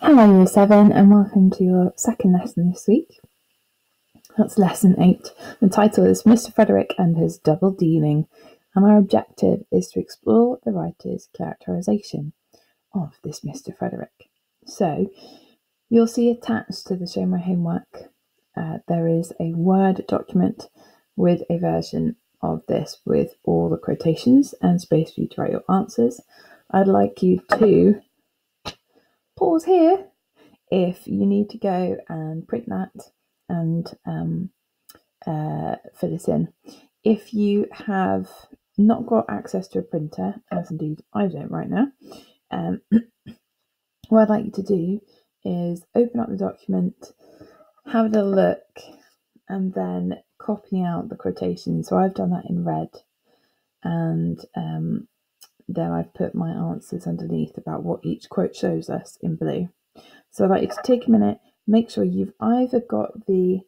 Hello Year 7 and welcome to your second lesson this week. That's lesson 8. The title is Mr. Frederick and his double dealing, and our objective is to explore the writer's characterisation of this Mr. Frederick. So you'll see attached to the Show My Homework there is a Word document with a version of this with all the quotations and space for you to write your answers. I'd like you to pause here if you need to go and print that and fill it in. If you have not got access to a printer, as indeed I don't right now, what I'd like you to do is open up the document, have a little look, and then copy out the quotations. So I've done that in red, and then I've put my answers underneath about what each quote shows us in blue. So I'd like you to take a minute, make sure you've either got the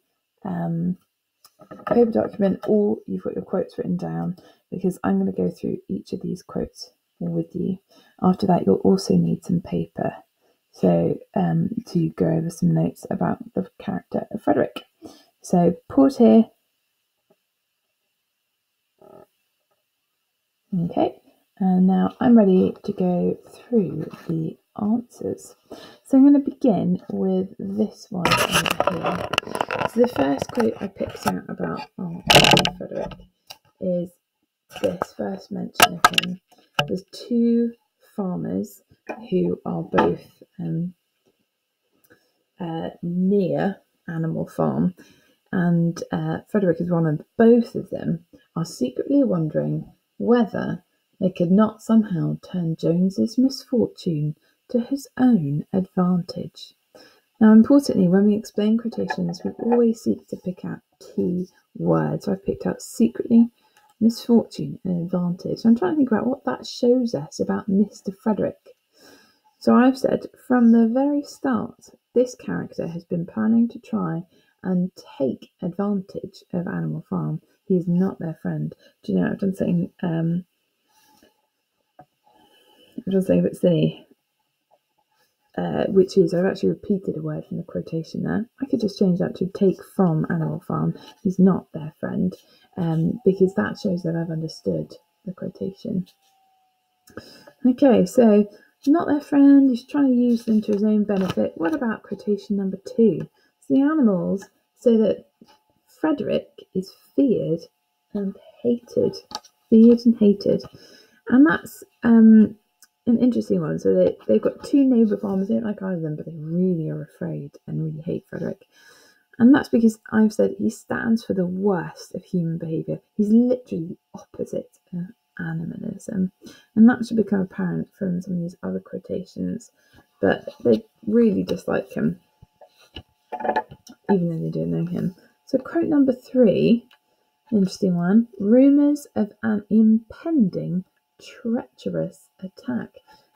paper document or you've got your quotes written down, because I'm going to go through each of these quotes with you. After that, you'll also need some paper so to go over some notes about the character of Frederick. So pause here. Okay, and now I'm ready to go through the answers. So I'm going to begin with this one over here. So the first quote I picked out about Frederick is this first mention of him. There's two farmers who are both near Animal Farm, and Frederick is one of both of them are secretly wondering whether they could not somehow turn Jones's misfortune to his own advantage. Now, importantly, when we explain quotations, we always seek to pick out key words. So I've picked out secretly, misfortune, and advantage. So I'm trying to think about what that shows us about Mr. Frederick. So I've said from the very start, this character has been planning to try and take advantage of Animal Farm. He is not their friend. Do you know, I've done something a bit silly. Which is, I've actually repeated a word from the quotation there. I could just change that to take from Animal Farm. He's not their friend, because that shows that I've understood the quotation. Okay, so not their friend, he's trying to use them to his own benefit. What about quotation number 2? So the animals say that Frederick is feared and hated. Feared and hated. And that's an interesting one. So they've got two neighbour farmers, they don't like either of them, but they really are afraid and really hate Frederick. And that's because I've said he stands for the worst of human behaviour. He's literally the opposite of animalism. And that should become apparent from some of these other quotations. But they really dislike him, even though they don't know him. So quote number 3, interesting one. Rumours of an impending treacherous attack.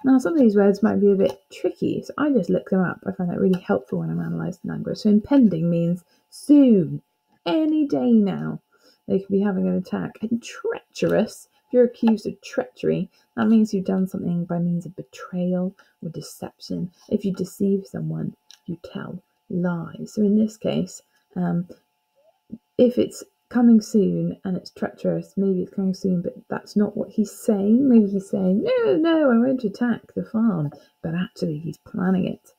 Now, some of these words might be a bit tricky, so I just looked them up. I find that really helpful when I'm analysing language. So impending means soon, any day now, they could be having an attack. And treacherous, if you're accused of treachery, that means you've done something by means of betrayal or deception. If you deceive someone, you tell lies. So in this case, if it's coming soon and it's treacherous, maybe it's coming soon, but that's not what he's saying. Maybe he's saying, no, I won't attack the farm, but actually he's planning it.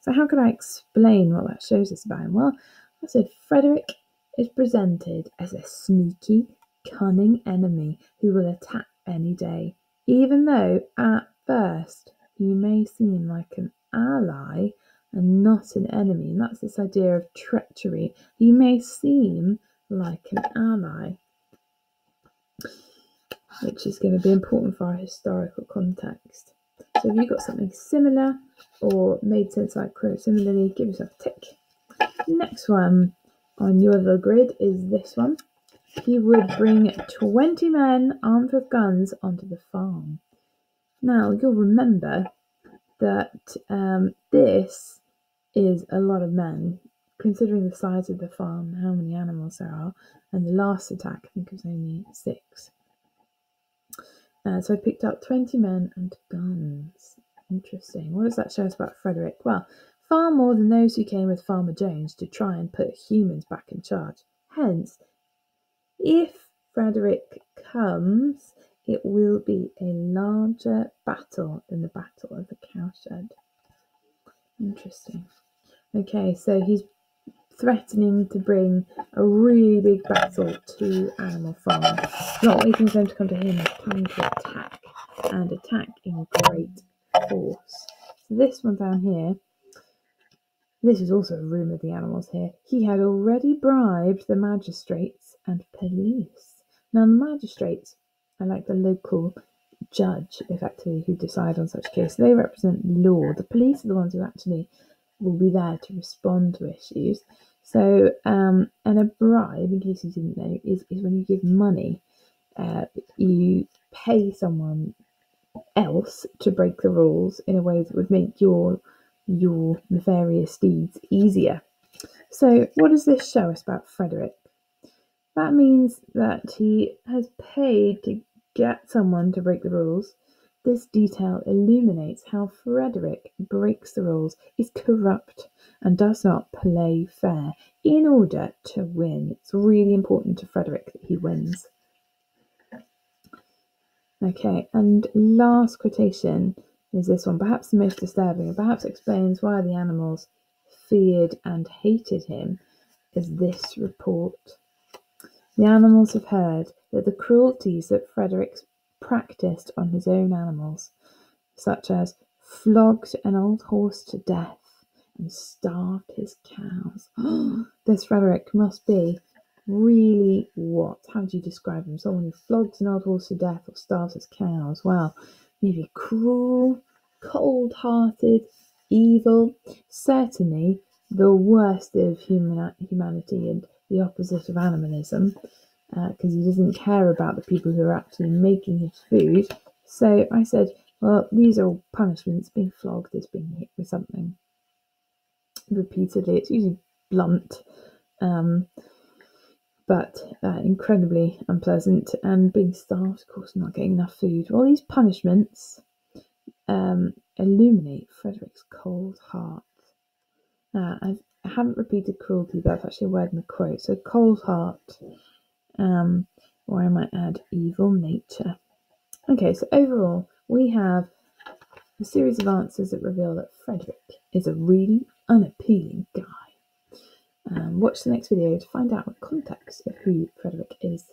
So how could I explain what that shows us about him? Well, I said Frederick is presented as a sneaky, cunning enemy who will attack any day, even though at first he may seem like an ally and not an enemy. And that's this idea of treachery. He may seem like an ally, which is going to be important for our historical context. So if you've got something similar or made sense like quote similarly, give yourself a tick. Next one on your little grid is this one. He would bring 20 men armed with guns onto the farm. Now, you'll remember that this is a lot of men, considering the size of the farm, how many animals there are, and the last attack, I think, was only 6. So I picked up 20 men and guns. Interesting. What does that show us about Frederick? Well, far more than those who came with Farmer Jones to try and put humans back in charge. Hence, if Frederick comes, it will be a larger battle than the Battle of the Cowshed. Interesting. Okay, so he's threatening to bring a really big battle to Animal Farm. Not waiting for them to come to him, he's planning to attack, and attack in great force. So this one down here, this is also a room of the animals here. He had already bribed the magistrates and police. Now, the magistrates are like the local judge, effectively, who decide on such cases. They represent law. The police are the ones who actually will be there to respond to issues. So, and a bribe, in case you didn't know, is when you give money. You pay someone else to break the rules in a way that would make your nefarious deeds easier. So, what does this show us about Frederick? That means that he has paid to get someone to break the rules. This detail illuminates how Frederick breaks the rules, is corrupt, and does not play fair in order to win. It's really important to Frederick that he wins. Okay, and last quotation is this one, perhaps the most disturbing, and perhaps explains why the animals feared and hated him, is this report. The animals have heard that the cruelties that Frederick practiced on his own animals, such as flogged an old horse to death and starved his cows. This Frederick must be really what? How do you describe him? Someone who flogs an old horse to death or starves his cows? Well, maybe cruel, cold-hearted, evil, certainly the worst of humanity and the opposite of animalism, because he doesn't care about the people who are actually making his food. So I said, well, these are all punishments. Being flogged is being hit with something repeatedly. It's usually blunt, but incredibly unpleasant. And being starved, of course, not getting enough food. All these punishments illuminate Frederick's cold heart. I haven't repeated cruelty, but that's actually a word in the quote. So cold heart, or I might add evil nature. Okay, so overall, we have a series of answers that reveal that Frederick is a really unappealing guy. Watch the next video to find out the context of who Frederick is.